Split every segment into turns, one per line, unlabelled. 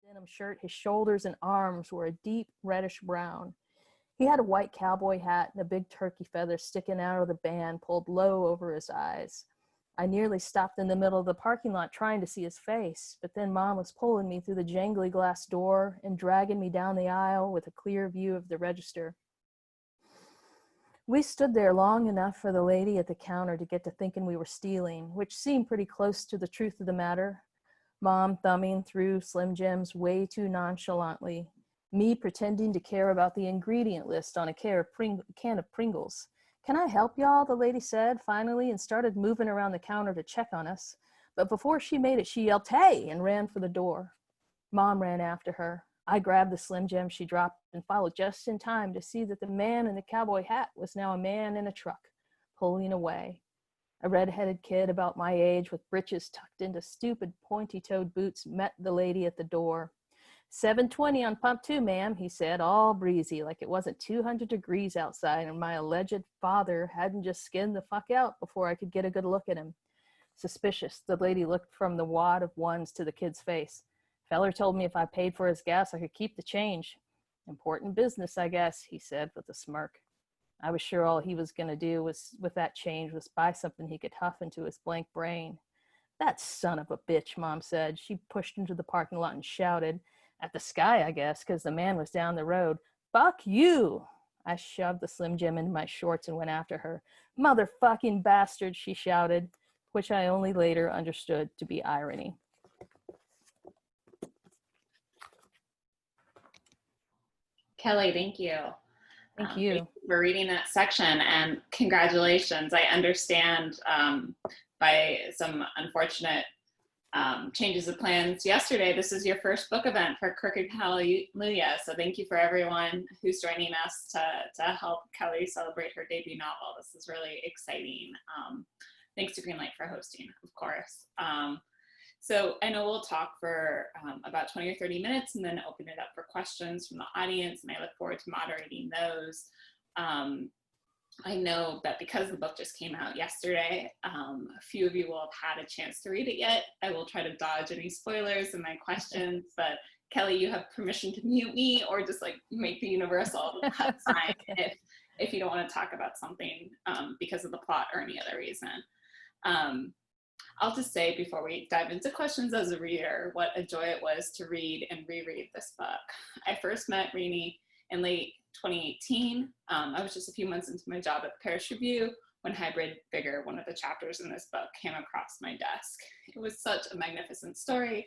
Denim shirt, his shoulders and arms were a deep reddish brown. He had a white cowboy hat and a big turkey feather sticking out of the band pulled low over his eyes. I nearly stopped in the middle of the parking lot trying to see his face, but then Mom was pulling me through the jangly glass door and dragging me down the aisle with a clear view of the register. We stood there long enough for the lady at the counter to get to thinking we were stealing, which seemed pretty close to the truth of the matter. Mom thumbing through Slim Jims way too nonchalantly, me pretending to care about the ingredient list on a can of Pringles. "Can I help y'all?" the lady said finally, and started moving around the counter to check on us. But before she made it, she yelled, "Hey!" and ran for the door. Mom ran after her. I grabbed the Slim Jim she dropped and followed just in time to see that the man in the cowboy hat was now a man in a truck, pulling away. A red-headed kid about my age with breeches tucked into stupid pointy-toed boots met the lady at the door. "720 on pump 2, ma'am," he said, all breezy, like it wasn't 200 degrees outside and my alleged father hadn't just skinned the fuck out before I could get a good look at him. Suspicious, the lady looked from the wad of ones to the kid's face. "Feller told me if I paid for his gas, I could keep the change." "Important business, I guess," he said with a smirk. I was sure all he was going to do with that change was buy something he could huff into his blank brain. "That son of a bitch," Mom said. She pushed into the parking lot and shouted, at the sky, I guess, because the man was down the road. "Fuck you!" I shoved the Slim Jim into my shorts and went after her. "Motherfucking bastard," she shouted, which I only later understood to be irony.
Kelli, thank you.
Thank you.
Thank you for reading that section, and congratulations. I understand by some unfortunate changes of plans yesterday, this is your first book event for Crooked Hallelujah. So thank you for everyone who's joining us to help Kelli celebrate her debut novel. This is really exciting. Thanks to Greenlight for hosting, of course. So I know we'll talk for about 20 or 30 minutes and then open it up for questions from the audience, and I look forward to moderating those. I know that because the book just came out yesterday, a few of you will have had a chance to read it yet. I will try to dodge any spoilers in my questions, but Kelli, you have permission to mute me or just like make the universal sign okay. if you don't want to talk about something because of the plot or any other reason. I'll just say before we dive into questions as a reader, what a joy it was to read and reread this book. I first met Rini in late 2018. I was just a few months into my job at the Paris Review when Hybrid Vigor, one of the chapters in this book, came across my desk. It was such a magnificent story,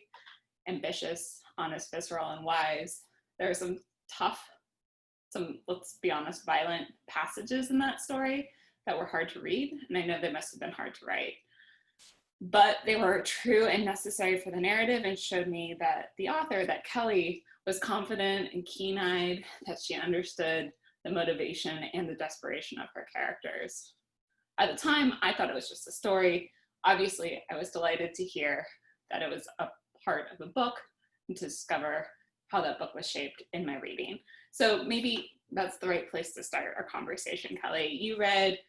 ambitious, honest, visceral, and wise. There are some tough, let's be honest, violent passages in that story that were hard to read, and I know they must have been hard to write. But they were true and necessary for the narrative and showed me that the author, that Kelli, was confident and keen-eyed, that she understood the motivation and the desperation of her characters. At the time, I thought it was just a story. Obviously, I was delighted to hear that it was a part of a book and to discover how that book was shaped in my reading. So maybe that's the right place to start our conversation, Kelli. You read,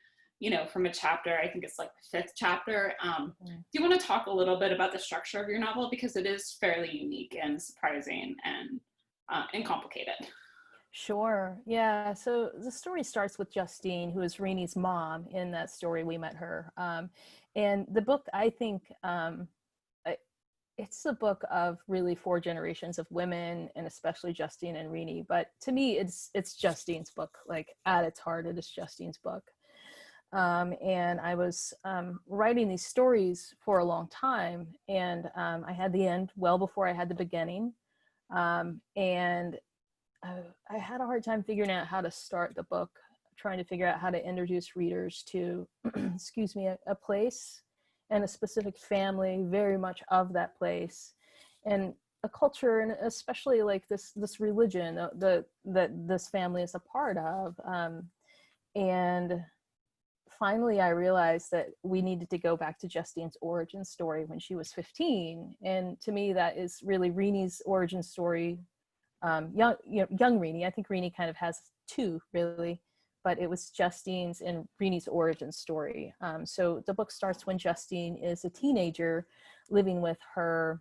from a chapter, I think it's like the 5th chapter. Do you want to talk a little bit about the structure of your novel? Because it is fairly unique and surprising and complicated.
Sure. Yeah. So the story starts with Justine, who is Rini's mom. In that story, we met her. And the book, I think, it's a book of really 4 generations of women, and especially Justine and Rini. But to me, it's Justine's book. Like at its heart, it is Justine's book. And I was writing these stories for a long time, and I had the end well before I had the beginning. And I had a hard time figuring out how to start the book, trying to figure out how to introduce readers to, excuse me, a place and a specific family, very much of that place, and a culture, and especially like this religion that this family is a part of. And finally, I realized that we needed to go back to Justine's origin story when she was 15. And to me, that is really Rini's origin story. Young Rini. I think Rini kind of has two really, but it was Justine's and Reenie's origin story. So the book starts when Justine is a teenager living with her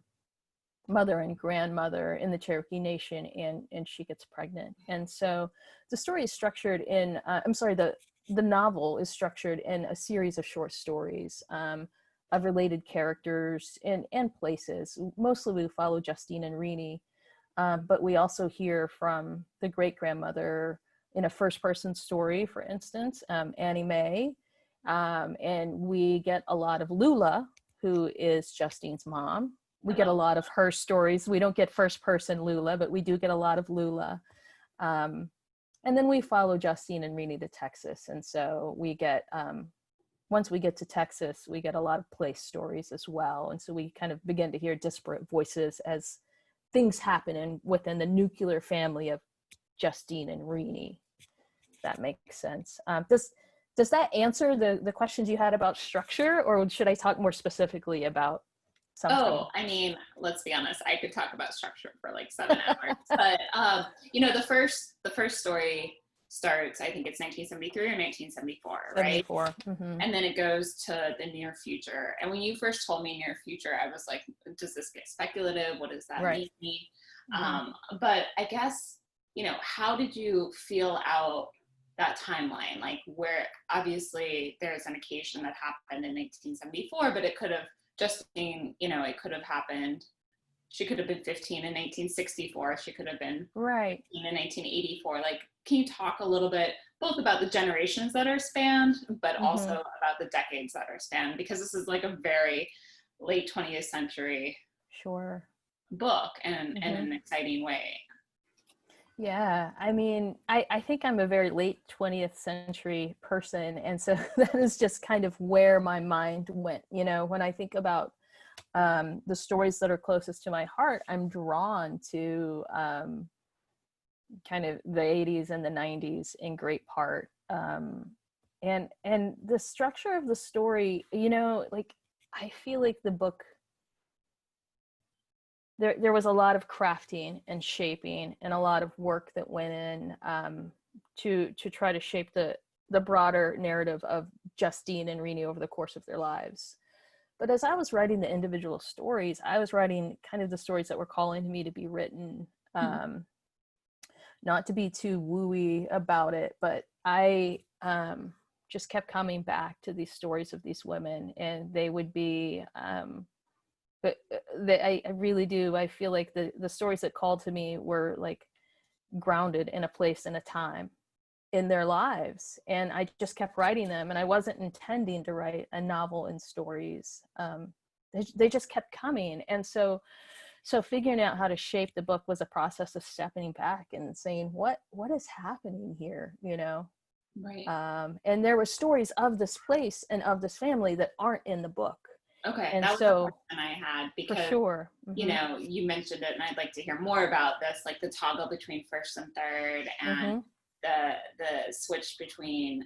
mother and grandmother in the Cherokee Nation, and she gets pregnant. And so the story is structured in, the novel is structured in a series of short stories of related characters and places. Mostly we follow Justine and Reenie, but we also hear from the great-grandmother in a first-person story, for instance, Annie Mae, and we get a lot of Lula, who is Justine's mom. We get a lot of her stories. We don't get first-person Lula, but we do get a lot of Lula. And then we follow Justine and Reenie to Texas, and so we get, once we get to Texas, we get a lot of place stories as well, and so we kind of begin to hear disparate voices as things happen within the nuclear family of Justine and Reenie. That makes sense. Does that answer the questions you had about structure, or should I talk more specifically about something?
Oh, I mean, let's be honest, I could talk about structure for like 7 hours, but the first story starts, I think it's 1973 or 1974, right?
74. Mm-hmm.
And then it goes to the near future. And when you first told me near future, I was like, does this get speculative? What does that mean? Mm-hmm. But I guess, how did you feel out that timeline? Like, where obviously there's an occasion that happened in 1974, but it could have, Justine, it could have happened. She could have been 15 in 1964. She could have been 15 in 1984. Like, can you talk a little bit both about the generations that are spanned, but mm-hmm. also about the decades that are spanned? Because this is like a very late 20th century book and in an exciting way.
Yeah, I mean, I think I'm a very late 20th century person. And so that is just kind of where my mind went. When I think about the stories that are closest to my heart, I'm drawn to kind of the 80s and the 90s in great part. And the structure of the story, like, I feel like the book, there was a lot of crafting and shaping and a lot of work that went in to try to shape the broader narrative of Justine and Reenie over the course of their lives. But as I was writing the individual stories, I was writing kind of the stories that were calling to me to be written, not to be too wooey about it, but I just kept coming back to these stories of these women, and they would be, but I really do. I feel like the stories that called to me were like grounded in a place and a time in their lives. And I just kept writing them, and I wasn't intending to write a novel in stories. They just kept coming. And so figuring out how to shape the book was a process of stepping back and saying, what is happening here,
Right.
And there were stories of this place and of this family that aren't in the book.
Okay,
and
that was
so,
the question I had, because,
for sure. Mm-hmm.
You mentioned it, and I'd like to hear more about this, like the toggle between first and third, and the switch between,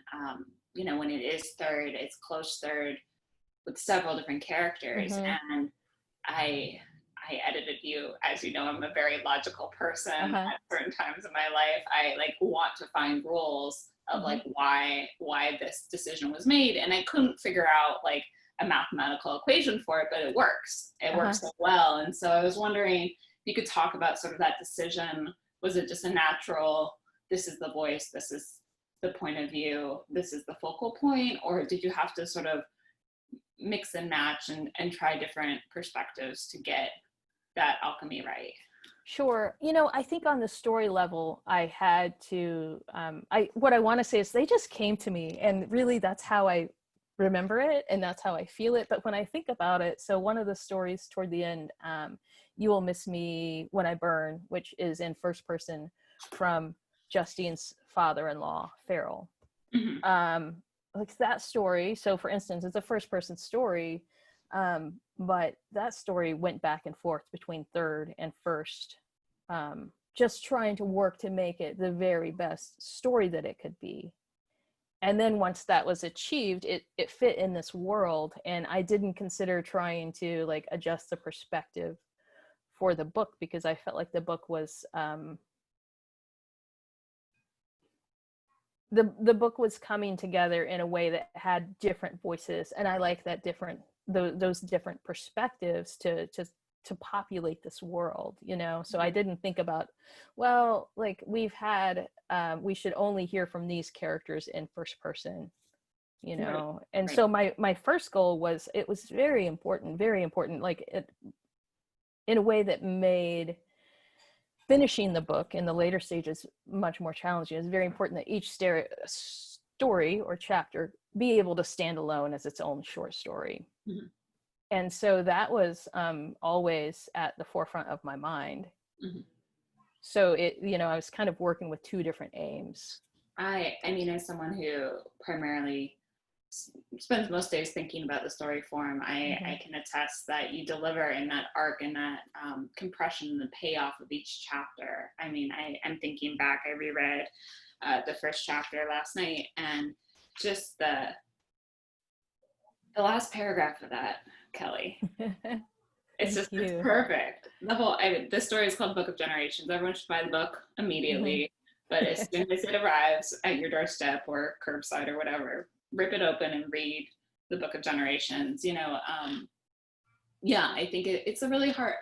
when it is third, it's close third with several different characters. And I edited you. As you know, I'm a very logical person. At certain times in my life, I want to find rules of why this decision was made, and I couldn't figure out a mathematical equation for it, but it works. It works so well. And so I was wondering if you could talk about sort of that decision. Was it just a natural, this is the voice, this is the point of view, this is the focal point, or did you have to sort of mix and match and try different perspectives to get that alchemy right?
Sure. I think on the story level, I had to, what I want to say is they just came to me, and really that's how I remember it, and that's how I feel it. But when I think about it, so one of the stories toward the end, You Will Miss Me When I Burn, which is in first person from Justine's father-in-law, Farrell. Like that story, so for instance, it's a first person story, but that story went back and forth between third and first, just trying to work to make it the very best story that it could be. And then once that was achieved, it fit in this world, and I didn't consider trying to adjust the perspective for the book, because I felt like the book was the book was coming together in a way that had different voices, and I like that those different perspectives to populate this world, you know. So I didn't think about, well, like we've had we should only hear from these characters in first person, you know.
Right.
And
Right.
so my first goal was, it was very important, like it, in a way that made finishing the book in the later stages much more challenging. It's very important that each story or chapter be able to stand alone as its own short story.
Mm-hmm.
And so that was always at the forefront of my mind.
Mm-hmm.
So it, you know, I was kind of working with two different aims.
I mean, as someone who primarily spends most days thinking about the story form, I can attest that you deliver in that arc and that compression and the payoff of each chapter. I mean, I'm thinking back, I reread the first chapter last night, and just the last paragraph of that, Kelli, it's just it's perfect. The whole, this story is called Book of Generations. Everyone should buy the book immediately. But as soon as it arrives at your doorstep or curbside or whatever, rip it open and read the Book of Generations. You know, yeah, I think it's a really hard,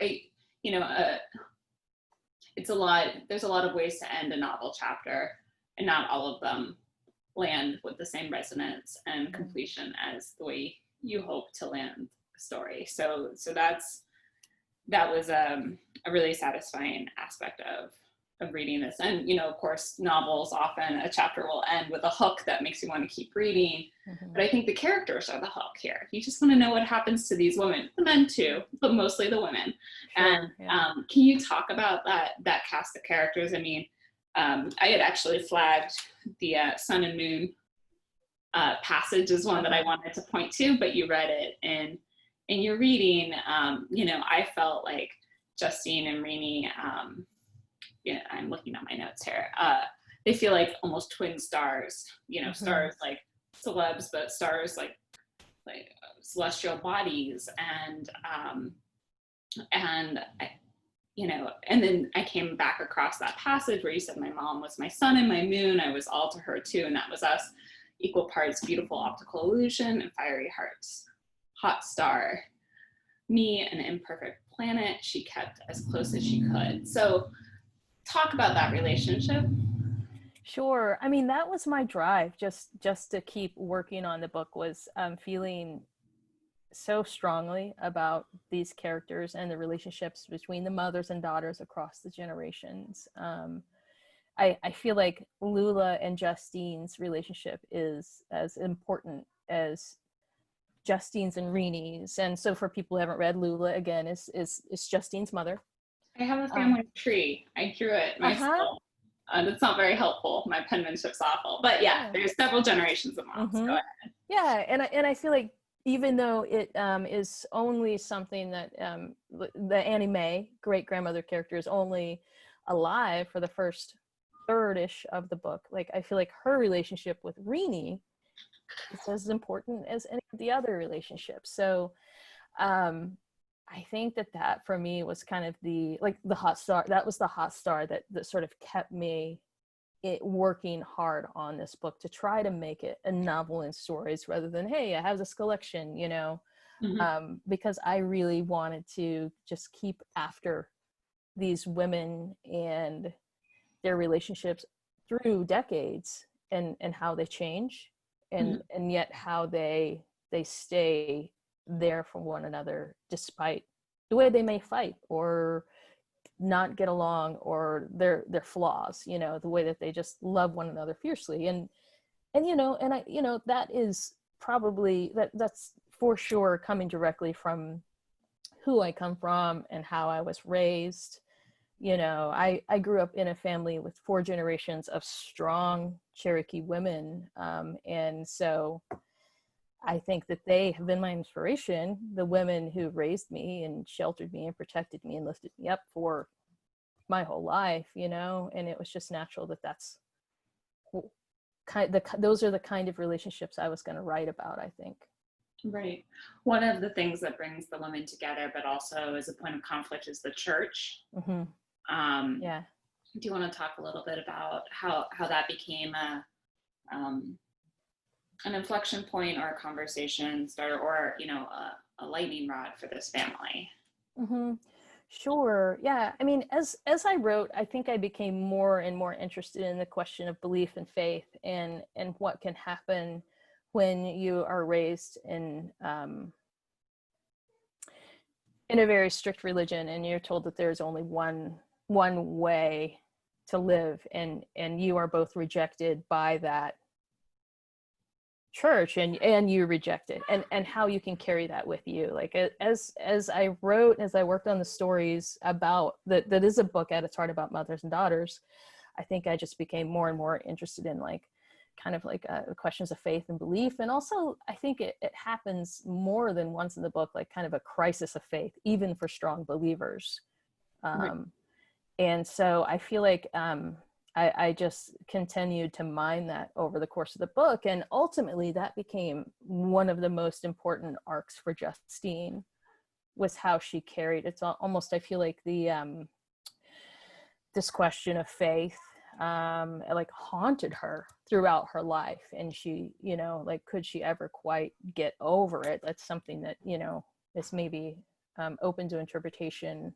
you know, it's a lot. There's a lot of ways to end a novel chapter, and not all of them land with the same resonance and completion as the way you hope to land the story. So that was a really satisfying aspect of reading this. And, you know, of course, novels, often a chapter will end with a hook that makes you want to keep reading. But I think the characters are the hook here. You just want to know what happens to these women, the men too, but mostly the women. Sure, and can you talk about that cast of characters? I mean, I had actually flagged the sun and moon passage as one that I wanted to point to, but you read it in your reading. You know, I felt like Justine and Renee, yeah, I'm looking at my notes here. They feel like almost twin stars, you know, stars like celebs, but stars like celestial bodies. And I, you know, and then I came back across that passage where you said, my mom was my sun and my moon. I was all to her too. And that was us, equal parts beautiful optical illusion and fiery hearts, hot star, me, an imperfect planet she kept as close as she could. So talk about that relationship.
Sure. I mean, that was my drive, just to keep working on the book, was feeling so strongly about these characters and the relationships between the mothers and daughters across the generations. I feel like Lula and Justine's relationship is as important as Justine's and Renee's. And so for people who haven't read, Lula, again, is Justine's mother.
I have a family tree. I drew it myself. It's not very helpful. My penmanship's awful. But yeah, there's several generations of moms. Go ahead.
Yeah, and I feel like even though it is only something that the Annie Mae, great-grandmother character, is only alive for the first third-ish of the book, like I feel like her relationship with Renee is as important as any of the other relationships. So I think that for me was kind of the hot star. That was the hot star that sort of kept me working hard on this book to try to make it a novel in stories rather than, hey, I have this collection, you know, because I really wanted to just keep after these women and their relationships through decades, and how they change, and yet how they stay there for one another despite the way they may fight or not get along, or their flaws, you know, the way that they just love one another fiercely. And you know, and I, you know, that is probably that's for sure coming directly from who I come from and how I was raised. You know, I grew up in a family with 4 generations of strong Cherokee women, and so I think that they have been my inspiration, the women who raised me and sheltered me and protected me and lifted me up for my whole life, you know. And it was just natural that that's those are the kind of relationships I was going to write about, I think.
Right. One of the things that brings the women together, but also as a point of conflict, is the church.
Yeah.
Do you want to talk a little bit about how that became an inflection point or a conversation starter, or a lightning rod for this family?
Mm-hmm. Sure. Yeah. I mean, as I wrote, I think I became more and more interested in the question of belief and faith, and what can happen when you are raised in a very strict religion, and you're told that there's only one way to live, and you are both rejected by that church, and you reject it, and how you can carry that with you. Like, as I worked on the stories about that is a book at its heart about mothers and daughters, I think I just became more and more interested in kind of questions of faith and belief. And also I think it happens more than once in the book, like kind of a crisis of faith, even for strong believers.
Right.
And so I feel like I just continued to mine that over the course of the book. And ultimately that became one of the most important arcs for Justine, was how she carried. It's almost, I feel like this question of faith haunted her throughout her life. And she, could she ever quite get over it? That's something that, is maybe open to interpretation.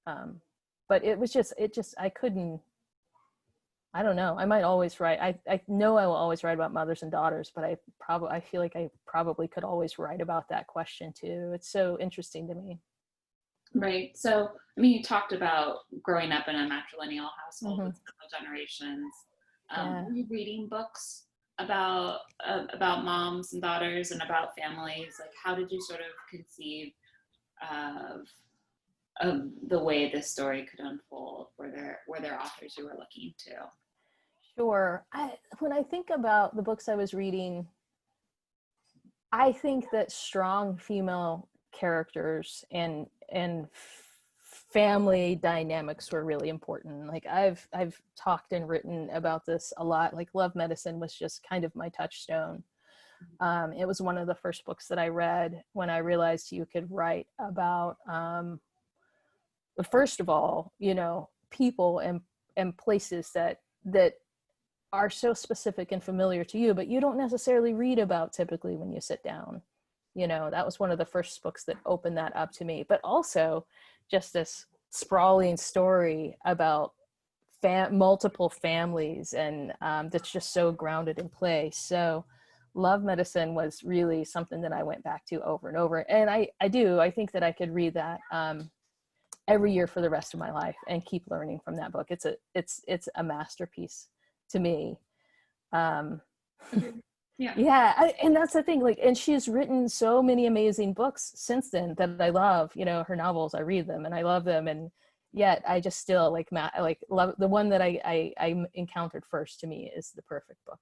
But I don't know. I might always write. I know I will always write about mothers and daughters, but I feel like I probably could always write about that question too. It's so interesting to me.
Right. So, I mean, you talked about growing up in a matrilineal household with several generations. Were you reading books about moms and daughters and about families? Like, how did you sort of conceive of the way this story could unfold? Were there authors you were looking to?
Sure. When I think about the books I was reading, I think that strong female characters and family dynamics were really important. Like I've talked and written about this a lot. Like Love Medicine was just kind of my touchstone. It was one of the first books that I read when I realized you could write about, first of all, people and places that are so specific and familiar to you, but you don't necessarily read about typically when you sit down. That was one of the first books that opened that up to me. But also just this sprawling story about multiple families, and that's just so grounded in place. So Love Medicine was really something that I went back to over and over. And I think that I could read that every year for the rest of my life and keep learning from that book. It's a masterpiece to me. Yeah. And that's the thing, and she's written so many amazing books since then that I love. Her novels, I read them and I love them, and yet I just still love the one that I encountered first. To me is the perfect book.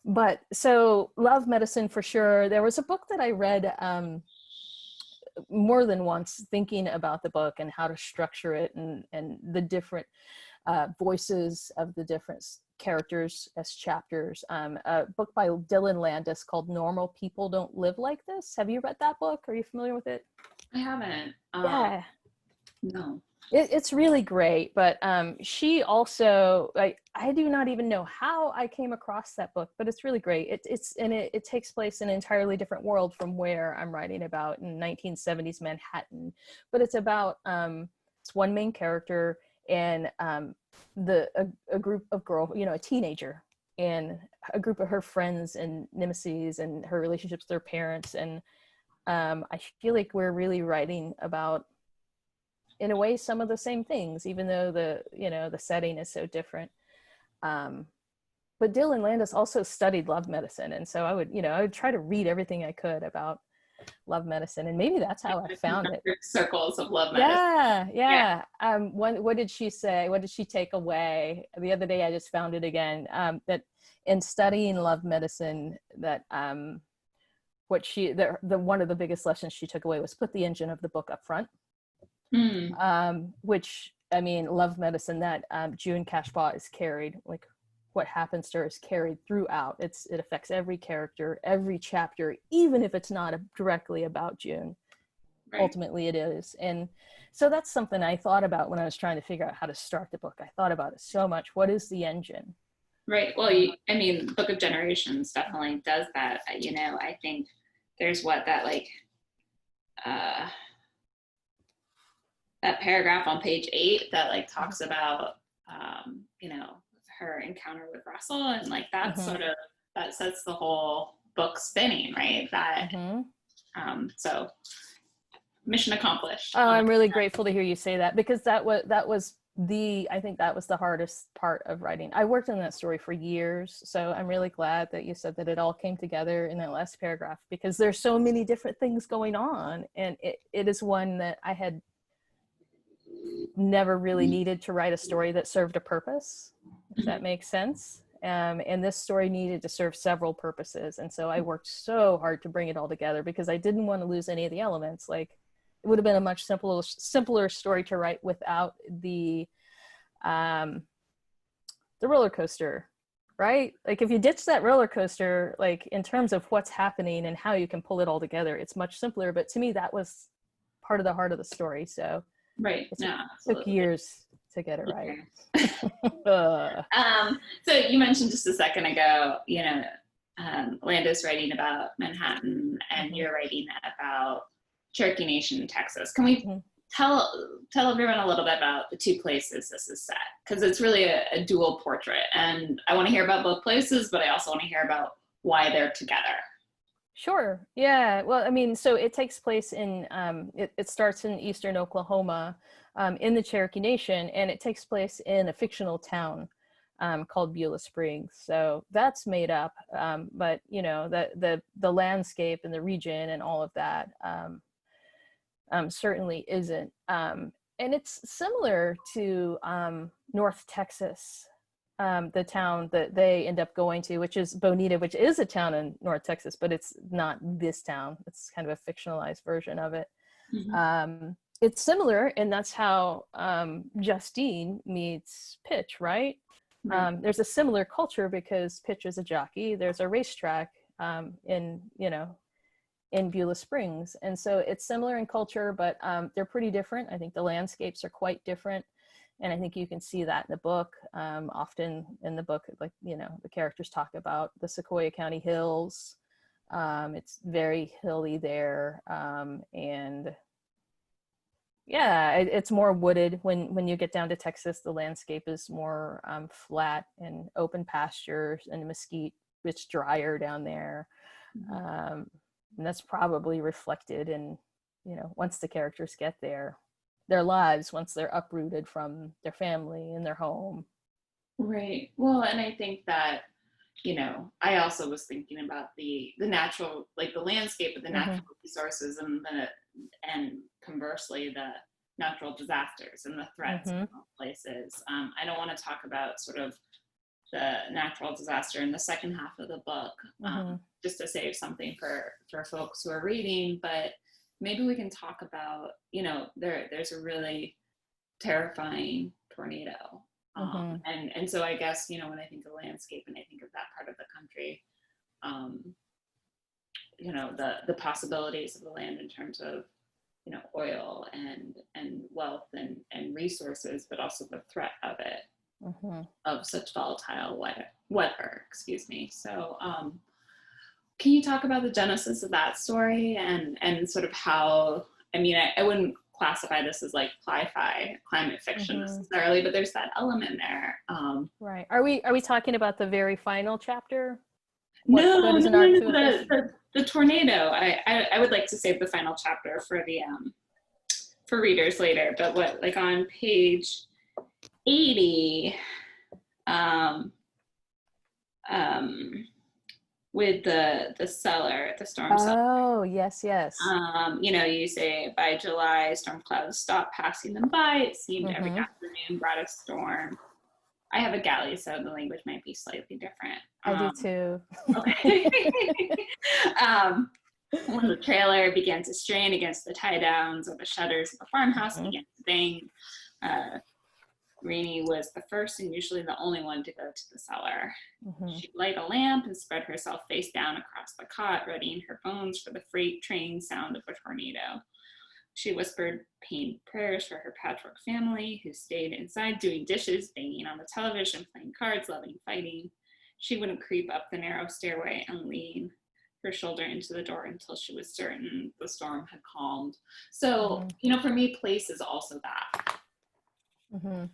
But so Love Medicine for sure. There was a book that I read more than once, thinking about the book and how to structure it, and the different voices of the different characters as chapters. A book by Dylan Landis called Normal People Don't Live Like This. Have you read that book? Are you familiar with it?
I haven't.
Yeah.
No.
It's really great, but she also, I do not even know how I came across that book, but it's really great. It takes place in an entirely different world from where I'm writing about, in 1970s Manhattan. But it's about it's one main character and a group of girls, a teenager, and a group of her friends and nemesis, and her relationships with her parents. And I feel like we're really writing about, in a way, some of the same things, even though the setting is so different. But Dylan Landis also studied love medicine, and so I would try to read everything I could about love medicine, and maybe that's how I found it.
Circles of love medicine.
Yeah. What did she say? What did she take away? The other day I just found it again, that in studying love medicine, that what one of the biggest lessons she took away was put the engine of the book up front. Which, I mean, Love Medicine, that June Cashbaugh is carried, like what happens to her is carried throughout. It affects every character, every chapter, even if it's not directly about June. Right. Ultimately it is. And so that's something I thought about when I was trying to figure out how to start the book. I thought about it so much. What is the engine?
Right. Well, I mean, Book of Generations definitely does that. You know, I think there's that like that paragraph on page 8 that like talks about you know, her encounter with Russell, and like that sort of that sets the whole book spinning, right? That so mission accomplished.
Oh, I'm really grateful to hear you say that, because that was I think that was the hardest part of writing. I worked on that story for years, so I'm really glad that you said that it all came together in that last paragraph, because there's so many different things going on, and it is one that I had never really needed to write a story that served a purpose, if that makes sense. And this story needed to serve several purposes, and so I worked so hard to bring it all together, because I didn't want to lose any of the elements. Like, it would have been a much simpler story to write without the roller coaster, right? Like, if you ditch that roller coaster, like in terms of what's happening and how you can pull it all together, it's much simpler. But to me, that was part of the heart of the story. So
right.
it took years to get it right.
So you mentioned just a second ago, you know, Landa's writing about Manhattan, and you're writing about Cherokee Nation, Texas. Can we tell everyone a little bit about the two places this is set? Because it's really a dual portrait, and I want to hear about both places, but I also want to hear about why they're together.
Sure. Yeah. Well, I mean, so it takes place in, it starts in eastern Oklahoma, in the Cherokee Nation, and it takes place in a fictional town called Beulah Springs. So that's made up, but you know, the landscape and the region and all of that certainly isn't. And it's similar to North Texas, the town that they end up going to, which is Bonita, which is a town in North Texas, but it's not this town. It's kind of a fictionalized version of it. It's similar, and that's how Justine meets Pitch, right? There's a similar culture, because Pitch is a jockey. There's a racetrack in Beulah Springs. And so it's similar in culture, but they're pretty different. I think the landscapes are quite different. And I think you can see that in the book. Often in the book, like, you know, the characters talk about the Sequoia County hills. It's very hilly there. And yeah, it's more wooded. When you get down to Texas, the landscape is more flat and open pastures, and mesquite, it's drier down there. And that's probably reflected in, you know, once the characters get there, their lives, once they're uprooted from their family and their home. Right.
Well, and I think that, you know, I also was thinking about the natural, like the landscape of the natural resources, and conversely the natural disasters and the threats in places. I don't want to talk about sort of the natural disaster in the second half of the book, just to save something for folks who are reading, but maybe we can talk about, you know, there's a really terrifying tornado. And so I guess, you know, when I think of landscape and I think of that part of the country, you know, the possibilities of the land in terms of, you know, oil and wealth and resources, but also the threat of it, of such volatile weather, excuse me. So can you talk about the genesis of that story and sort of how, I mean, I wouldn't classify this as like sci-fi climate fiction necessarily, but there's that element there.
Right. Are we talking about the very final chapter?
No, the tornado. I would like to save the final chapter for the for readers later, but what, like on page 80, with the cellar, the storm cellar.
Oh, yes.
You know, you say by July, storm clouds stopped passing them by. It seemed every afternoon brought a storm. I have a galley, so the language might be slightly different.
I do too.
Okay. When the trailer began to strain against the tie downs, or the shutters of the farmhouse began to bang, Rainey was the first and usually the only one to go to the cellar. She'd light a lamp and spread herself face down across the cot, readying her bones for the freight train sound of a tornado. She whispered pained prayers for her patchwork family who stayed inside doing dishes, banging on the television, playing cards, loving fighting. She wouldn't creep up the narrow stairway and lean her shoulder into the door until she was certain the storm had calmed. So, you know, for me, place is also that.
Mm-hmm.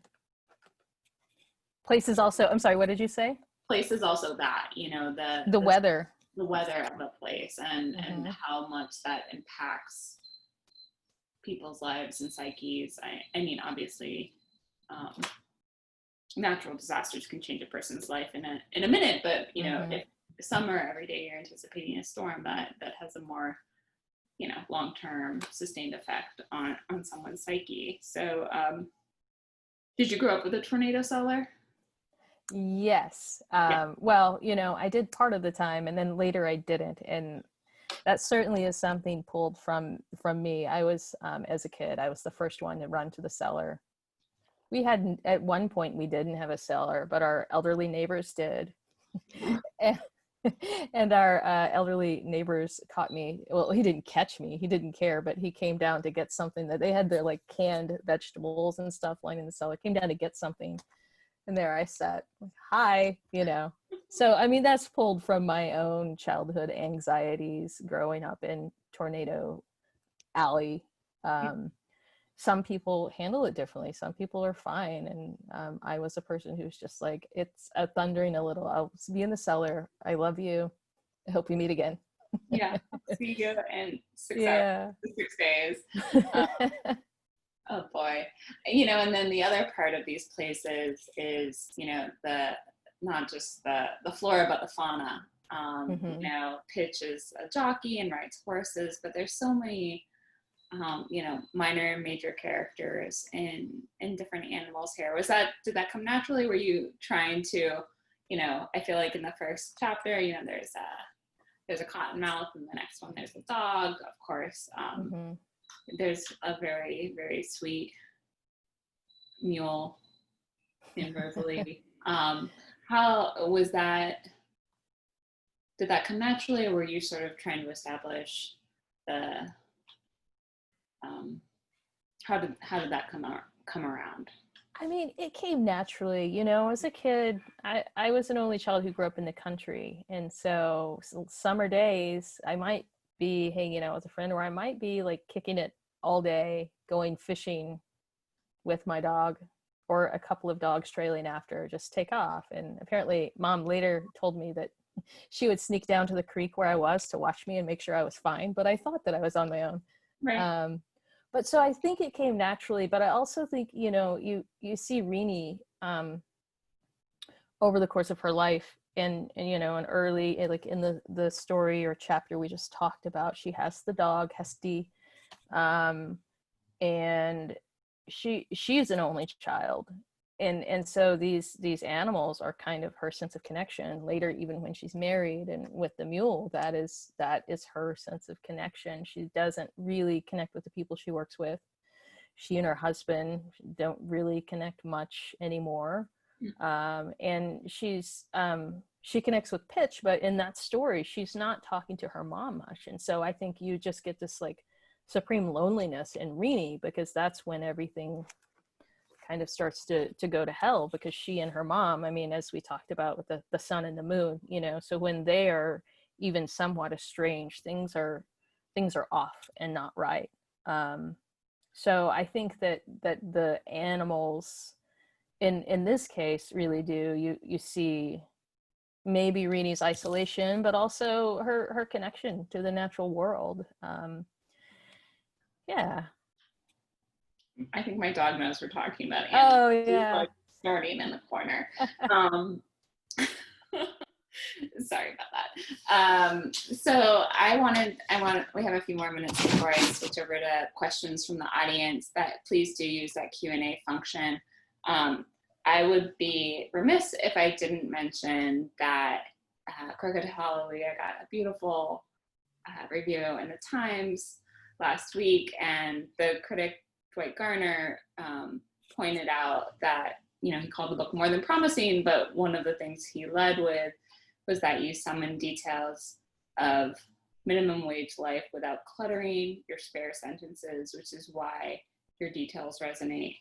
Place is also, I'm sorry, what did you say?
Place is also that, you know,
the weather.
The weather of the place and how much that impacts people's lives and psyches. I mean, obviously, natural disasters can change a person's life in a minute, but you know, if summer every day you're anticipating a storm that has a more, you know, long-term sustained effect on someone's psyche. So, did you grow up with a tornado cellar?
Yes. Well, you know, I did part of the time, and then later I didn't, and that certainly is something pulled from me. I was, as a kid, I was the first one to run to the cellar. We had, at one point, we didn't have a cellar, but our elderly neighbors did. And our elderly neighbors caught me. Well, he didn't catch me. He didn't care, but he came down to get something that they had their like canned vegetables and stuff lying in the cellar. Came down to get something. And there I sat, like, hi, you know. So, I mean, that's pulled from my own childhood anxieties growing up in Tornado Alley. Some people handle it differently. Some people are fine. And I was a person who's just like, it's thundering a little. I'll be in the cellar. I love you. I hope we meet again.
Yeah. See you in 6 hours, 6 days. Oh boy. You know, and then the other part of these places is, you know, not just the flora, but the fauna. You know, Pitch is a jockey and rides horses, but there's so many, you know, minor and major characters in different animals here. Did that come naturally? Were you trying to, you know, I feel like in the first chapter, you know, there's a cottonmouth, and the next one there's a dog, of course. There's a very, very sweet mule in Rosalie. How was that? Did that come naturally, or were you sort of trying to establish the? How did that come around?
I mean, it came naturally. You know, as a kid, I was an only child who grew up in the country, and so summer days I might be hanging out with a friend, or I might be like kicking it all day, going fishing with my dog, or a couple of dogs trailing after, just take off. And apparently Mom later told me that she would sneak down to the creek where I was to watch me and make sure I was fine, but I thought that I was on my own.
Right.
But so I think it came naturally, but I also think, you know, you see Renee over the course of her life, and you know, an early, like in the story or chapter we just talked about, she has the dog Hesty, and she's an only child, and so these animals are kind of her sense of connection later, even when she's married and with the mule. That is her sense of connection. She doesn't really connect with the people she works with. She and her husband don't really connect much anymore. And she connects with Pitch, but in that story she's not talking to her mom much, and so I think you just get this like supreme loneliness in Renee, because that's when everything kind of starts to go to hell, because she and her mom, I mean, as we talked about with the sun and the moon, you know, so when they are even somewhat estranged, things are off and not right. So I think that the animals in this case really do, you see maybe Renee's isolation, but also her connection to the natural world. Yeah.
I think my dog knows we're talking about
animals. Oh yeah.
He's like snorting in the corner. Sorry about that. So we have a few more minutes before I switch over to questions from the audience. That please do use that Q&A function. I would be remiss if I didn't mention that Crooked Hallelujah got a beautiful review in the Times last week, and the critic Dwight Garner pointed out that, you know, he called the book more than promising, but one of the things he led with was that you summon details of minimum wage life without cluttering your spare sentences, which is why your details resonate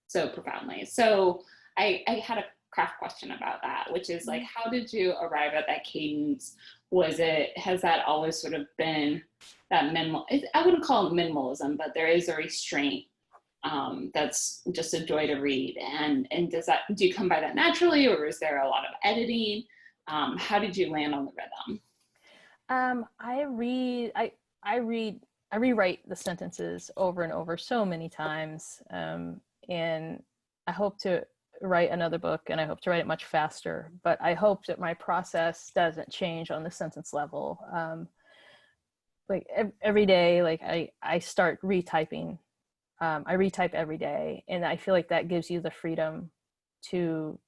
so profoundly. So I had a craft question about that, which is like, how did you arrive at that cadence? Has that always sort of been that I wouldn't call it minimalism, but there is a restraint that's just a joy to read. And do you come by that naturally, or is there a lot of editing? How did you land on the rhythm?
I rewrite the sentences over and over so many times. And I hope to write another book, and I hope to write it much faster, but I hope that my process doesn't change on the sentence level. Like every day, like I start retyping. I retype every day, and I feel like that gives you the freedom to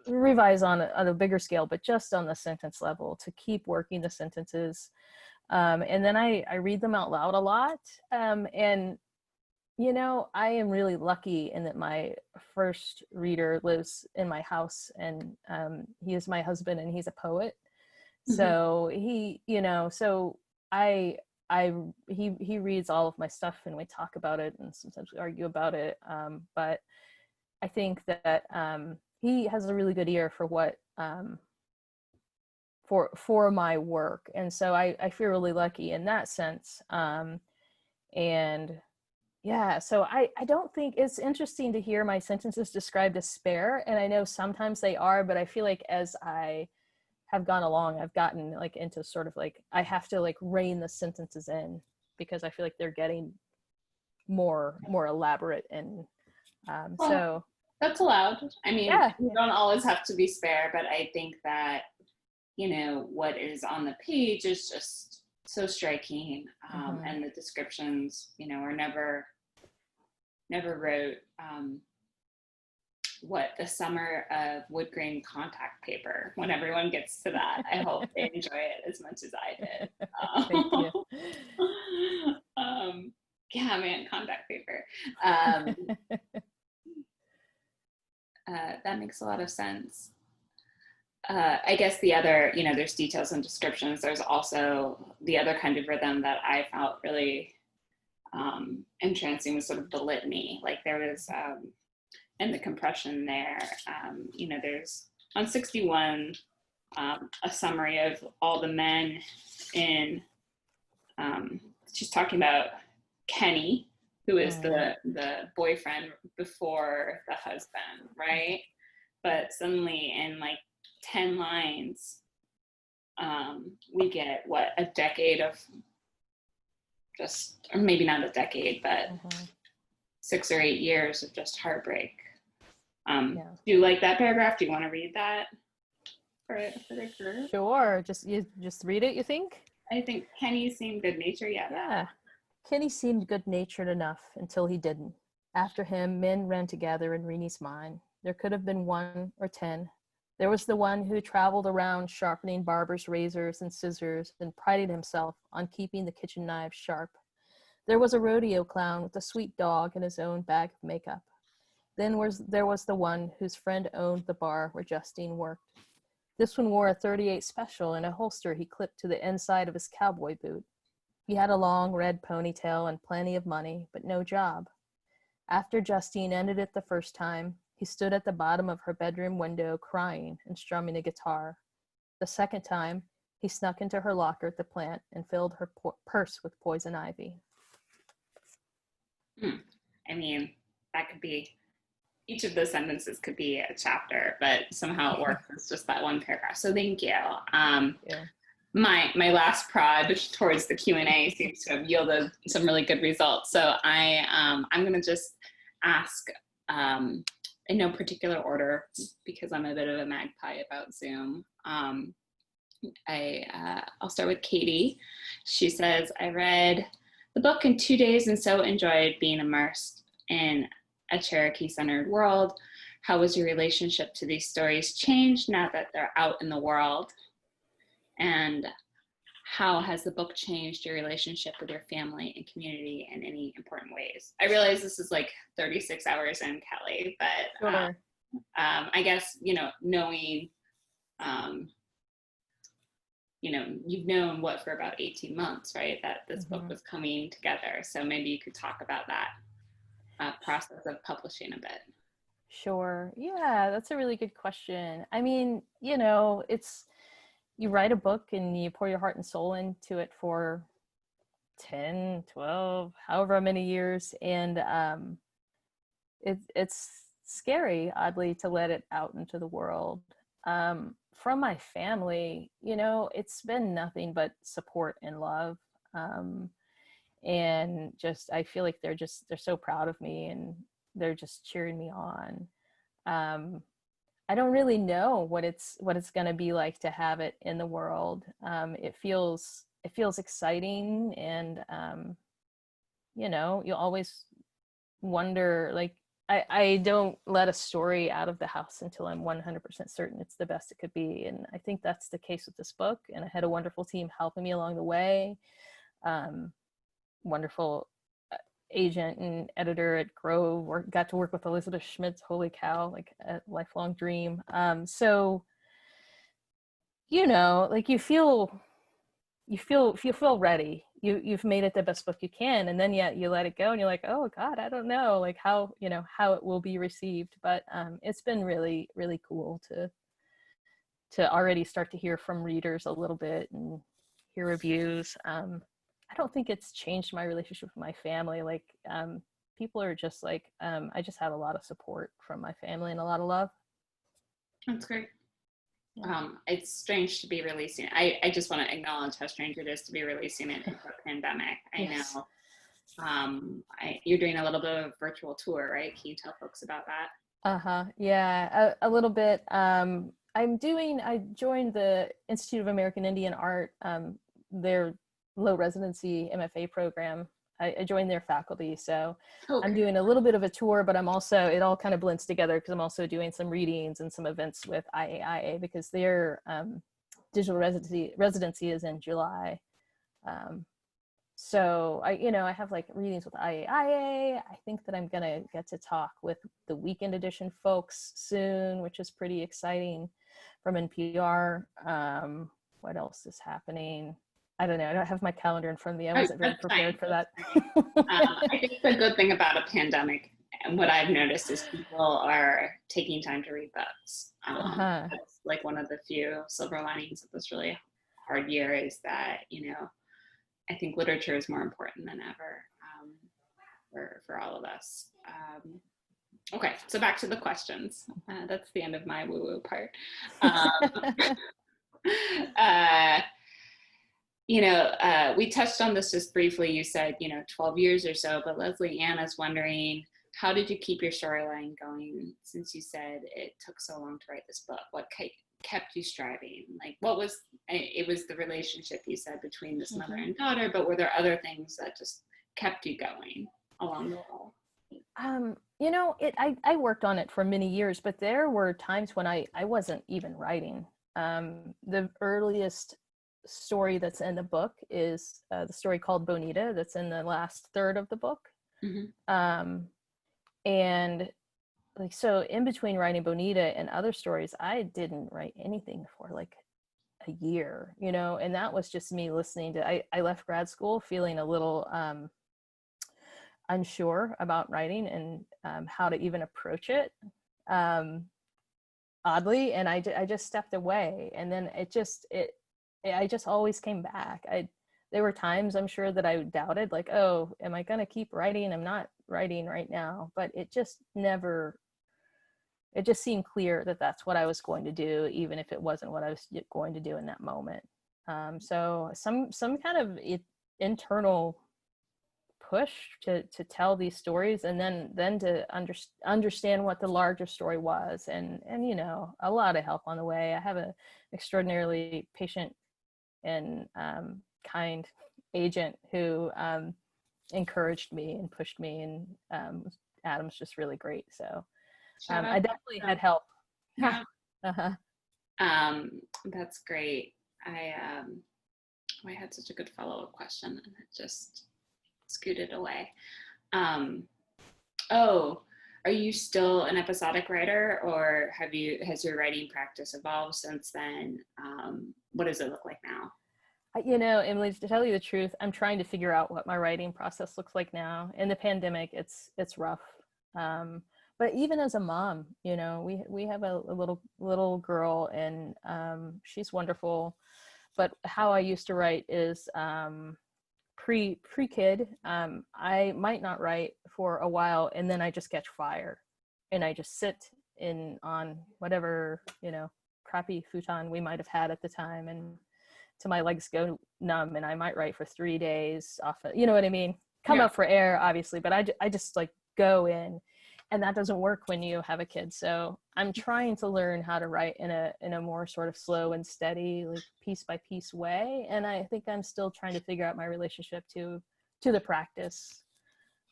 revise on a bigger scale, but just on the sentence level, to keep working the sentences. And then I read them out loud a lot. And, you know, I am really lucky in that my first reader lives in my house, and he is my husband, and he's a poet. Mm-hmm. So he reads all of my stuff, and we talk about it, and sometimes we argue about it. But I think that he has a really good ear for what for my work, and so I feel really lucky in that sense. And yeah, so I don't think it's interesting to hear my sentences described as spare, and I know sometimes they are, but I feel like as I have gone along, I've gotten like into sort of like I have to like rein the sentences in, because I feel like they're getting more elaborate, and so
that's allowed. I mean,
yeah.
You don't always have to be spare, but I think that, you know, what is on the page is just so striking. Mm-hmm. And the descriptions, you know, are never wrote what the summer of wood grain contact paper. When everyone gets to that, I hope they enjoy it as much as I did.
Thank you.
Yeah, man, contact paper. That makes a lot of sense. I guess the other, you know, there's details and descriptions. There's also the other kind of rhythm that I felt really entrancing was sort of the litany. Like there was, and the compression there, you know, there's on 61, a summary of all the men in, she's talking about Kenny, who is the boyfriend before the husband, right? But suddenly in like 10 lines, we get a decade of just, or maybe not a decade, but 6 or 8 years of just heartbreak. Do you like that paragraph? Do you want to read that for the group?
Sure. Just read it, you think?
I think Kenny seemed good-natured.
Yeah. Kenny seemed good-natured enough until he didn't. After him, men ran together in Reenie's mind. There could have been 1 or 10. There was the one who traveled around sharpening barber's razors and scissors and prided himself on keeping the kitchen knives sharp. There was a rodeo clown with a sweet dog and his own bag of makeup. Then there was the one whose friend owned the bar where Justine worked. This one wore a 38 Special in a holster he clipped to the inside of his cowboy boot. He had a long red ponytail and plenty of money, but no job. After Justine ended it the first time, he stood at the bottom of her bedroom window crying and strumming a guitar. The second time, he snuck into her locker at the plant and filled her purse with poison ivy.
I mean, that could be, each of those sentences could be a chapter, but somehow it works. It's just that one paragraph. So thank you.
Yeah.
My last prod towards the Q&A seems to have yielded some really good results. So I'm going to just ask in no particular order, because I'm a bit of a magpie about Zoom. I'll start with Katie. She says, I read the book in 2 days and so enjoyed being immersed in a Cherokee-centered world. How was your relationship to these stories changed now that they're out in the world? And how has the book changed your relationship with your family and community in any important ways? I realize this is like 36 hours in, Kelly, but
Sure.
I guess, you know, knowing you've known what for about 18 months, right? That this book
Mhm.
was coming together. So maybe you could talk about that process of publishing a bit.
Sure. Yeah, that's a really good question. I mean, it's you write a book and you pour your heart and soul into it for 10, 12, however many years. And it's scary, oddly, to let it out into the world. From my family, it's been nothing but support and love. And just, I feel like they're so proud of me and they're just cheering me on. I don't really know what it's going to be like to have it in the world. It feels exciting, and you always wonder, like, I don't let a story out of the house until I'm 100% certain it's the best it could be. And I think that's the case with this book. And I had a wonderful team helping me along the way. Wonderful agent and editor at Grove, got to work with Elizabeth Schmitz. Holy cow, like a lifelong dream. So, like you feel ready. You've made it the best book you can, and then yet you let it go and you're like, oh God, I don't know, like how it will be received. But it's been really, really cool to already start to hear from readers a little bit and hear reviews. I don't think it's changed my relationship with my family. Like, people are just like, I just have a lot of support from my family and a lot of love.
That's great.
Yeah.
It's strange to be releasing. I just want to acknowledge how strange it is to be releasing it in a pandemic. I
Yes.
know. You're doing a little bit of a virtual tour, right? Can you tell folks about that?
Yeah, a little bit. I joined the Institute of American Indian Art, their low residency MFA program. I joined their faculty, so I'm
Okay.
doing a little bit of a tour, but it all kind of blends together because I'm also doing some readings and some events with IAIA because their digital residency is in July. So I have like readings with IAIA. I think that I'm gonna get to talk with the weekend edition folks soon, which is pretty exciting, from NPR. What else is happening? I don't know. I don't have my calendar in front of me. I wasn't very
That's fine.
prepared for that.
I think the good thing about a pandemic, and what I've noticed, is people are taking time to read books.
Uh-huh.
That's like one of the few silver linings of this really hard year, is that I think literature is more important than ever, for all of us. Okay, so back to the questions. That's the end of my woo-woo part. Uh, we touched on this just briefly. You said, 12 years or so, but Leslie Ann is wondering, how did you keep your storyline going, since you said it took so long to write this book? What kept you striving? Like, it was the relationship, you said, between this mother and daughter, but were there other things that just kept you going along the way?
I worked on it for many years, but there were times when I wasn't even writing. The earliest story that's in the book is the story called Bonita, that's in the last third of the book.
Mm-hmm.
And like, so in between writing Bonita and other stories, I didn't write anything for like a year, and that was just me listening to, I left grad school feeling a little unsure about writing and how to even approach it, oddly, and I just stepped away, and then I just always came back. There were times, I'm sure, that I doubted, like, oh, am I going to keep writing? I'm not writing right now. But it just seemed clear that that's what I was going to do, even if it wasn't what I was going to do in that moment. So some kind of internal push to tell these stories, and then to understand what the larger story was, and a lot of help on the way. I have an extraordinarily patient and kind agent who encouraged me and pushed me, and Adam's just really great. So I definitely had help.
Yeah.
Uh-huh.
That's great. I had such a good follow-up question and it just scooted away. Are you still an episodic writer, or has your writing practice evolved since then? What does it look like now?
You know, Emily, to tell you the truth, I'm trying to figure out what my writing process looks like now. In the pandemic, it's rough. But even as a mom, you know, we have a little girl, and she's wonderful. But how I used to write is pre-kid. I might not write for a while, and then I just catch fire, and I just sit on whatever, you know, crappy futon we might have had at the time, and till my legs go numb, and I might write for 3 days off, you know what I mean? Come
Yeah.
up for air, obviously, but I just like go in, and that doesn't work when you have a kid. So I'm trying to learn how to write in a more sort of slow and steady, like piece by piece way. And I think I'm still trying to figure out my relationship to the practice.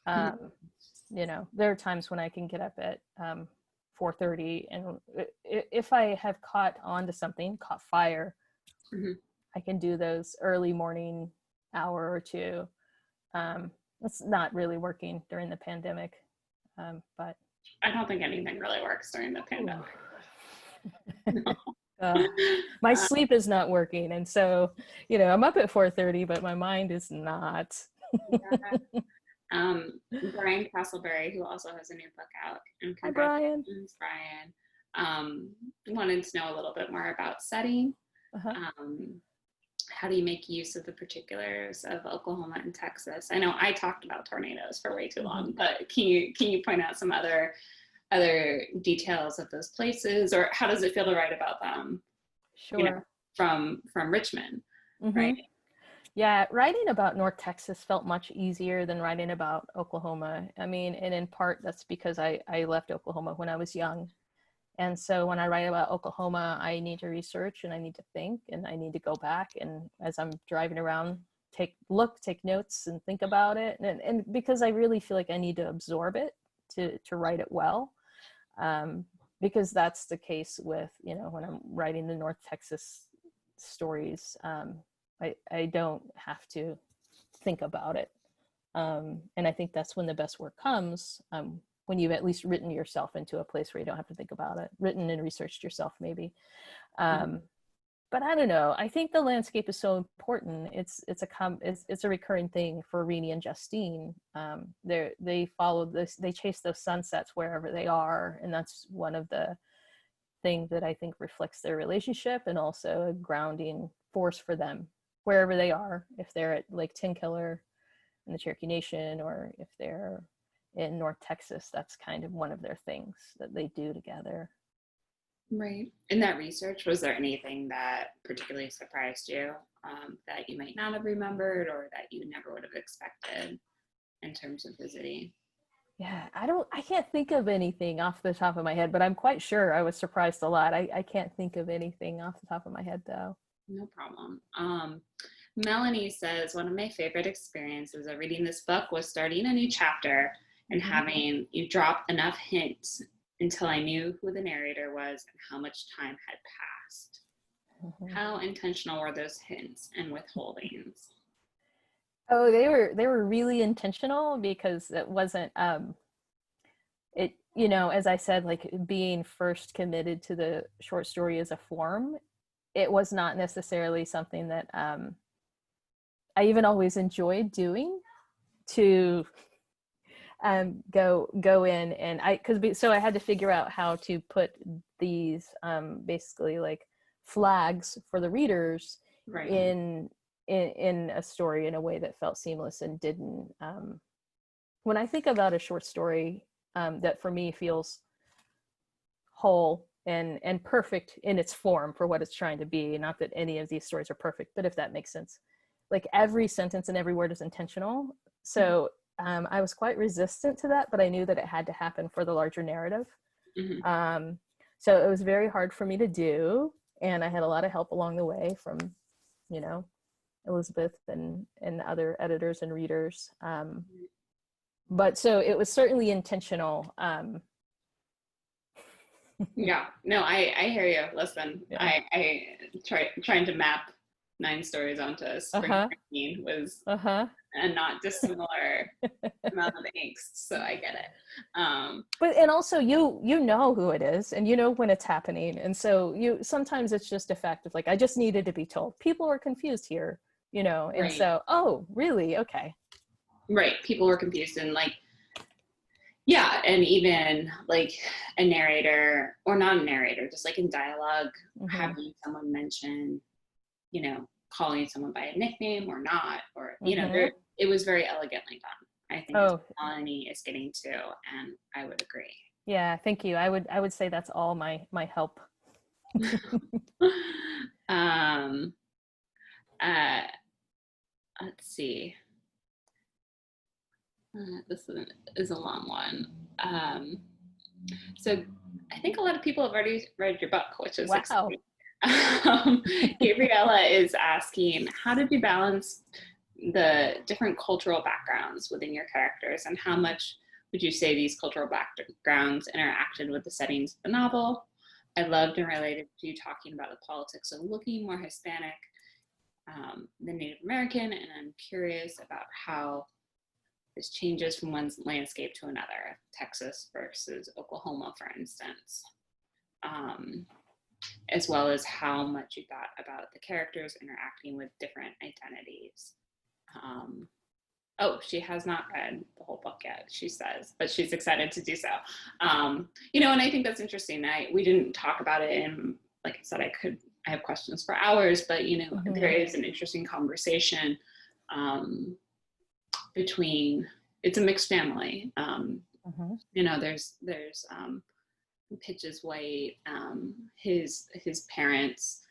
You know, there are times when I can get up at 4:30, and if I have caught fire, I can do those early morning hour or two. It's not really working during the pandemic, but
I don't think anything really works during the pandemic.
My sleep is not working, and so, you know, I'm up at 4:30, but my mind is not.
Brian Castleberry, who also has a new book out, and
Hi, Brian.
Wanted to know a little bit more about setting. How do you make use of the particulars of Oklahoma and Texas? I know I talked about tornadoes for way too long, but can you point out some other details of those places, or how does it feel to write about them?
Sure.
You know, from Richmond, right?
Yeah, writing about North Texas felt much easier than writing about Oklahoma. I mean, and in part that's because I left Oklahoma when I was young. And so when I write about Oklahoma, I need to research, and I need to think, and I need to go back. And as I'm driving around, take notes and think about it. And because I really feel like I need to absorb it to write it well. Because that's the case with, you know, when I'm writing the North Texas stories, I don't have to think about it. And I think that's when the best work comes, when you've at least written yourself into a place where you don't have to think about it, written and researched yourself maybe. But I don't know, I think the landscape is so important. It's a recurring thing for Renee and Justine. They follow this, they chase those sunsets wherever they are. And that's one of the things that I think reflects their relationship, and also a grounding force for them wherever they are. If they're at Lake Tinkiller in the Cherokee Nation, or if they're in North Texas, that's kind of one of their things that they do together.
Right. In that research, was there anything that particularly surprised you, that you might not have remembered, or that you never would have expected in terms of visiting?
Yeah, I can't think of anything off the top of my head, but I'm quite sure I was surprised a lot. I can't think of anything off the top of my head, though.
No problem. Melanie says, one of my favorite experiences of reading this book was starting a new chapter and having you drop enough hints until I knew who the narrator was and how much time had passed. How intentional were those hints and withholdings?
Oh, they were really intentional, because it wasn't, it, you know, as I said, like being first committed to the short story as a form, it was not necessarily something that I even always enjoyed doing, to go in, and so I had to figure out how to put these basically like flags for the readers in a story in a way that felt seamless and didn't. When I think about a short story that for me feels whole and perfect in its form for what it's trying to be, not that any of these stories are perfect, but if that makes sense, like every sentence and every word is intentional. So I was quite resistant to that, but I knew that it had to happen for the larger narrative. So it was very hard for me to do, and I had a lot of help along the way from, you know, Elizabeth and other editors and readers. But so it was certainly intentional.
Yeah, no, I hear you. Listen,
Yeah.
I trying to map 9 stories onto spring training was a not dissimilar amount of angst, so I get it.
But and also you know who it is, and you know when it's happening, and so sometimes it's just a fact of like, I just needed to be told. People are confused here, you know, and
Right.
so, oh, really? Okay.
Right. People were confused, and like, yeah, and even like a narrator or not a narrator, just like in dialogue, having someone mention, you know, calling someone by a nickname or not, or, you know, it was very elegantly done. I think that's what Melanie is getting to, and I would agree.
Yeah, thank you. I would say that's all my help.
Let's see. This is a long one. So I think a lot of people have already read your book, which is exciting. Gabriella is asking, how did you balance the different cultural backgrounds within your characters, and how much would you say these cultural backgrounds interacted with the settings of the novel? I loved and related to you talking about the politics of looking more Hispanic than Native American, and I'm curious about how this changes from one landscape to another, Texas versus Oklahoma, for instance, as well as how much you thought about the characters interacting with different identities. She has not read the whole book yet, she says, but she's excited to do so. You know, and I think that's interesting. We didn't talk about it, and like I said, I have questions for hours, but you know, there is an interesting conversation between, it's a mixed family. You know, there's Pitch is white. His parents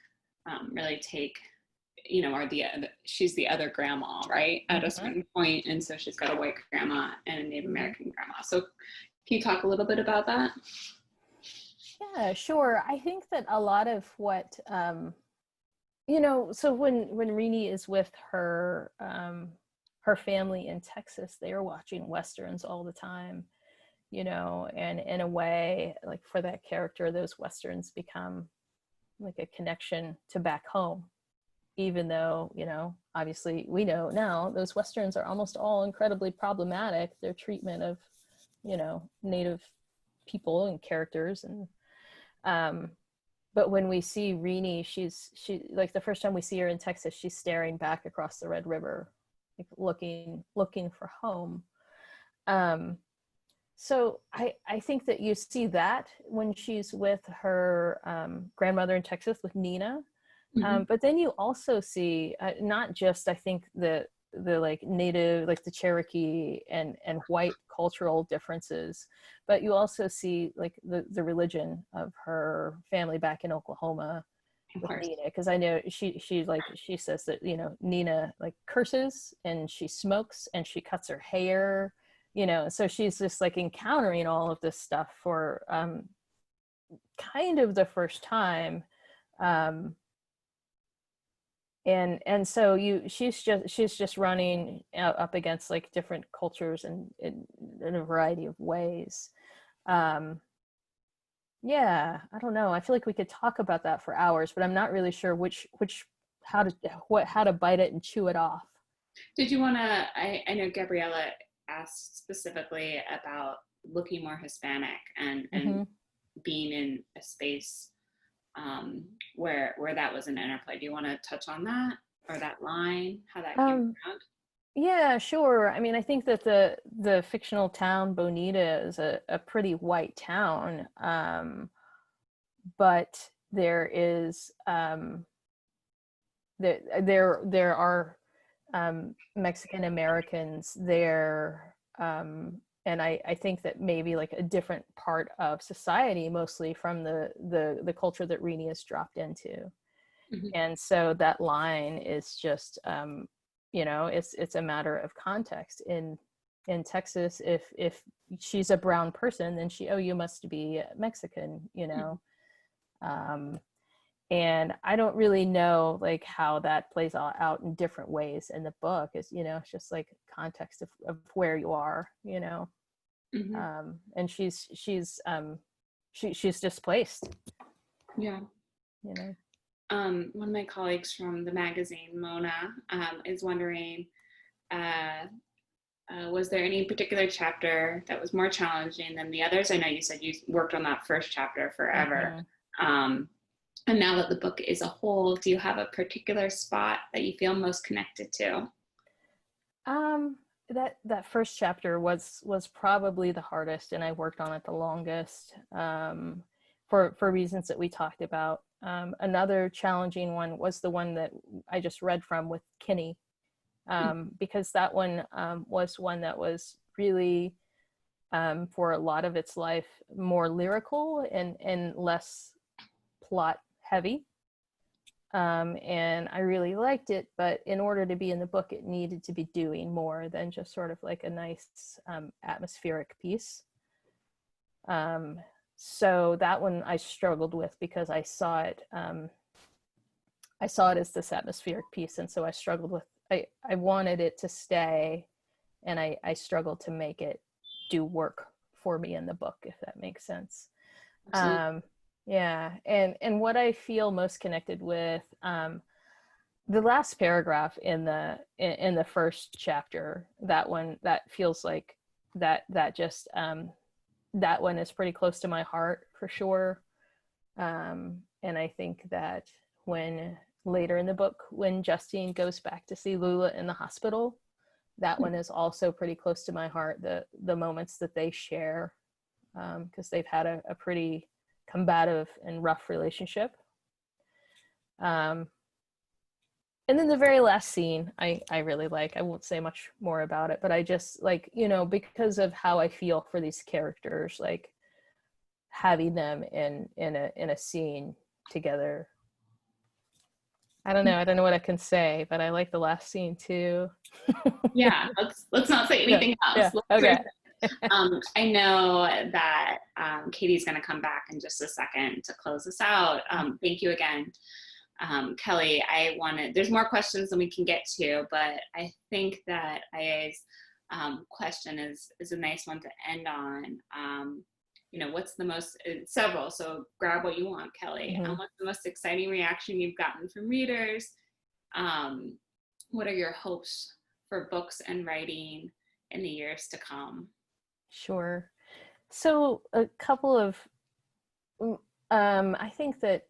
really take, you know, she's the other grandma, right? At a certain point, and so she's got a white grandma and a Native American grandma. So can you talk a little bit about that?
Yeah, sure. I think that a lot of what, you know, so when Renee is with her family in Texas, they are watching Westerns all the time, you know, and in a way, like for that character, those Westerns become like a connection to back home, even though, you know, obviously we know now those Westerns are almost all incredibly problematic, their treatment of, you know, Native people and characters. And but when we see Renee, she like the first time we see her in Texas, she's staring back across the Red River, like looking for home. So I think that you see that when she's with her grandmother in Texas with Nina, but then you also see not just, I think, the like Native, like the Cherokee and white cultural differences, but you also see like the religion of her family back in Oklahoma with Nina, because I know she says that, you know, Nina like curses and she smokes and she cuts her hair, you know, so she's just like encountering all of this stuff for kind of the first time. And so she's just running up against like different cultures and in a variety of ways. Yeah, I don't know. I feel like we could talk about that for hours, but I'm not really sure how to bite it and chew it off.
Did you want to, I know Gabriella asked specifically about looking more Hispanic and being in a space where that was an interplay. Do you want to touch on that, or that line, how that came around?
Yeah, sure. I mean, I think that the fictional town Bonita is a pretty white town, but there is there are Mexican Americans there, and I think that maybe like a different part of society, mostly from the culture that Renee is dropped into. And so that line is just you know, it's a matter of context. In Texas, if she's a brown person, then you must be Mexican, you know. And I don't really know like how that plays out in different ways in the book. Is, you know, it's just like context of where you are, you know. And she's displaced.
Yeah.
You know.
One of my colleagues from the magazine, Mona, is wondering was there any particular chapter that was more challenging than the others? I know you said you worked on that first chapter forever. And now that the book is a whole, do you have a particular spot that you feel most connected to?
That first chapter was probably the hardest, and I worked on it the longest, for reasons that we talked about. Another challenging one was the one that I just read from with Kinney, because that one was one that was really, for a lot of its life, more lyrical and less plot heavy. And I really liked it, but in order to be in the book, it needed to be doing more than just sort of like a nice atmospheric piece. So that one I struggled with because I saw it as this atmospheric piece, and so I struggled with, I wanted it to stay, and I struggled to make it do work for me in the book, if that makes sense. Yeah, and what I feel most connected with, the last paragraph in the first chapter, that one, that feels like that just that one is pretty close to my heart for sure. And I think that when later in the book, when Justine goes back to see Lula in the hospital, that one is also pretty close to my heart. The moments that they share, because they've had a pretty combative and rough relationship. And then the very last scene, I really like. I won't say much more about it, but I just like, because of how I feel for these characters, like having them in a scene together. I don't know what I can say, but I like the last scene too.
Yeah, let's not say anything else.
Yeah. Okay.
I know that Katie's going to come back in just a second to close us out. Thank you again, Kelli. There's more questions than we can get to, but I think that Aya's question is a nice one to end on. What's the most, several, so grab what you want, Kelli. What's the most exciting reaction you've gotten from readers? What are your hopes for books and writing in the years to come?
Sure. So a couple of, I think that,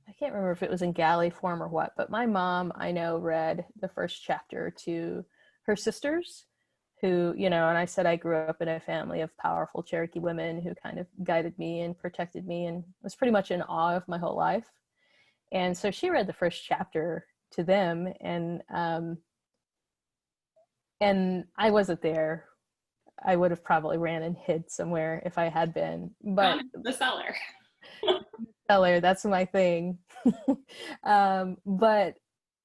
I can't remember if it was in galley form or what, but my mom, I know, read the first chapter to her sisters who, and I said I grew up in a family of powerful Cherokee women who kind of guided me and protected me and was pretty much in awe of my whole life. And so she read the first chapter to them, and I wasn't there. I would have probably ran and hid somewhere if I had been, but
the cellar.
Cellar, that's my thing. But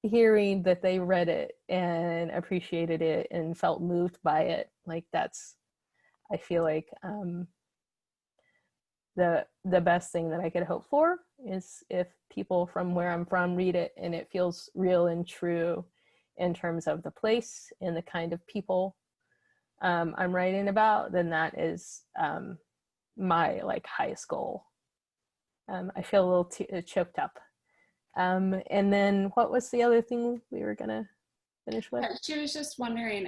hearing that they read it and appreciated it and felt moved by it, like I feel like the best thing that I could hope for is if people from where I'm from read it and it feels real and true in terms of the place and the kind of people I'm writing about, then that is my highest goal. I feel a little choked up. And then what was the other thing we were gonna finish with?
She was just wondering,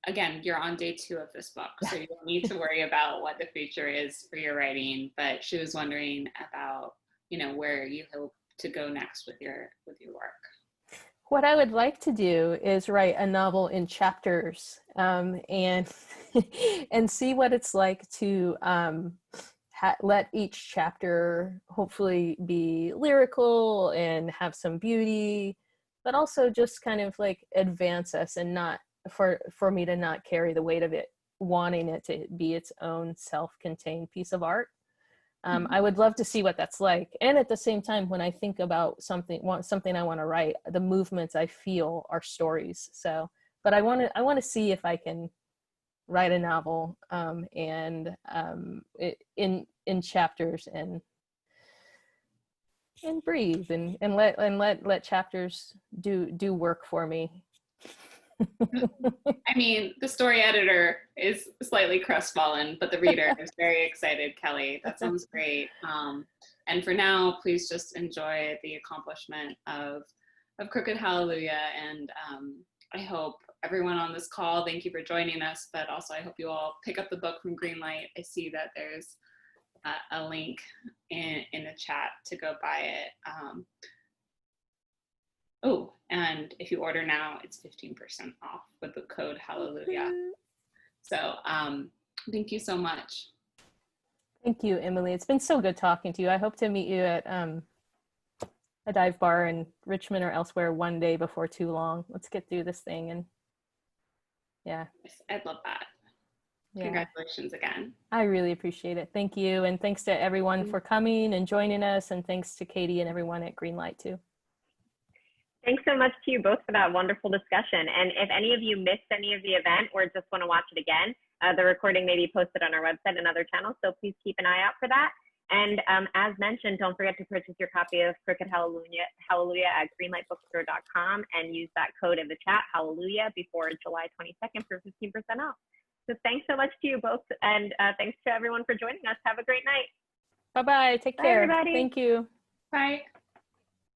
again, you're on day 2 of this book, so you don't need to worry about what the future is for your writing, but she was wondering about, where you hope to go next with your work.
What I would like to do is write a novel in chapters, and and see what it's like to let each chapter hopefully be lyrical and have some beauty, but also just kind of advance us, and not for me to not carry the weight of it, wanting it to be its own self-contained piece of art. I would love to see what that's like. And at the same time, when I think about something I want to write, the movements I feel are stories. So, but I want to see if I can write a novel and in chapters and breathe and let chapters do work for me.
The story editor is slightly crestfallen, but the reader is very excited, Kelli. That sounds great. And for now, please just enjoy the accomplishment of Crooked Hallelujah. And I hope everyone on this call, thank you for joining us, but also I hope you all pick up the book from Greenlight. I see that there's a link in the chat to go buy it. Oh, and if you order now, it's 15% off with the code Hallelujah. So thank you so much.
Thank you, Emily. It's been so good talking to you. I hope to meet you at a dive bar in Richmond or elsewhere one day before too long. Let's get through this thing. And yeah.
I'd love that.
Yeah.
Congratulations again.
I really appreciate it. Thank you. And thanks to everyone for coming and joining us. And thanks to Katie and everyone at Greenlight too.
Thanks so much to you both for that wonderful discussion. And if any of you missed any of the event or just want to watch it again, the recording may be posted on our website and other channels, so please keep an eye out for that. And as mentioned, don't forget to purchase your copy of Crooked Hallelujah at greenlightbookstore.com and use that code in the chat, Hallelujah, before July 22nd for 15% off. So thanks so much to you both, and thanks to everyone for joining us. Have a great night.
Bye-bye. Take care.
Bye, everybody.
Thank you.
Bye.